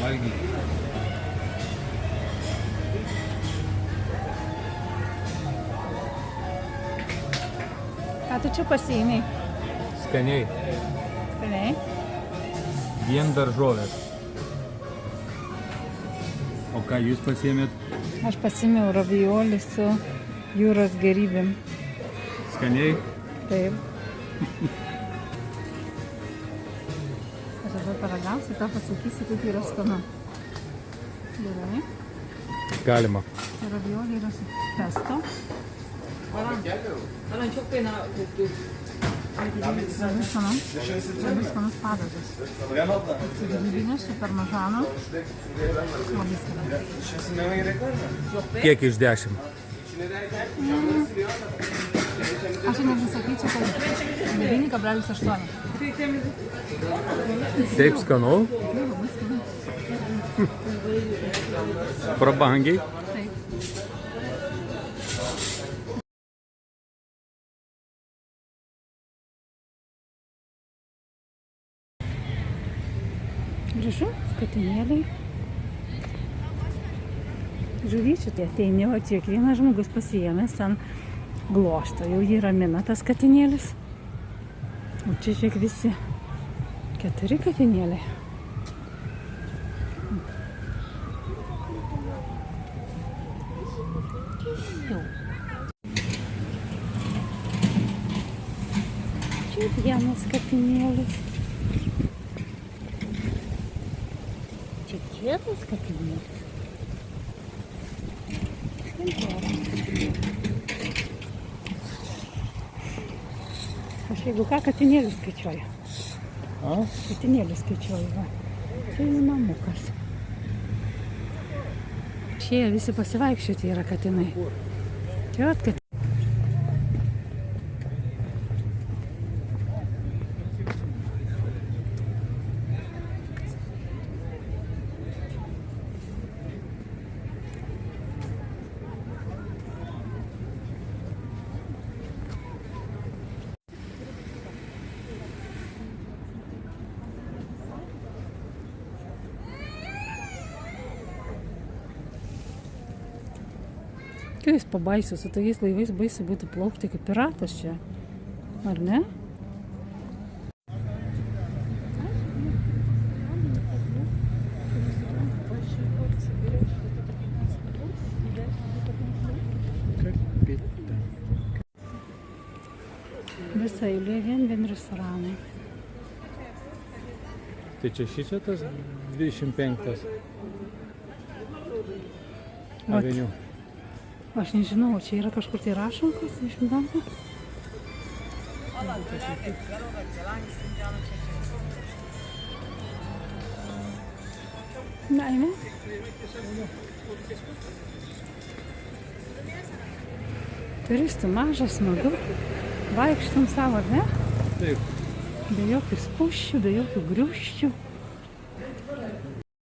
Valgyti. Ką tu čia pasiėmei? Skaniai. Skaniai? Vien daržovės. O ką jūs pasiėmėt? Aš pasiėmiau raviolį su jūros gerybėm. Skaniai? Taip. Aš dabar paragausiu, tau pasakysiu, kaip yra skanu. Gerai. Galima. Raviolį yra su pesto. Labai skanus padažas. Su grybiniu, su parmezanu. Labai skanus. Kiek iš 10? Aš netgi sakyčiau, kad 9,8. Taip skanu? Labai skanu. Prabangiai? Taip. Gražu, katinėliai. Žuvyčių tai ateini, o čia kiekvienas žmogus pasiėmęs ten glosto, jau jį ramina tas katinėlis. O čia žiūrėk visi 4 katinėliai. Čia vienas katinėlis. Čia kitas katinėlis. Aš jeigu ką, katinėlius skaičiuoju. Katinėlius skaičiuoju, va. Čia jų namukas. Šie visi pasivaikščioti yra katinai. Čia vat katinai. Kai jis pabaisu, su tokiais laivais baisu būtų plaukti kaip piratas čia. Ar ne? Visa eilė vien restoranai. Tai čia šičia tas 25 aveniu. Aš nežinau, čia yra kažkur tai rašankas, išmidama. Na, ne? Turistų mažas, smagu. Vaikštam savo, ar ne? Taip. Be jokių spūsčių, be jokių griūščių.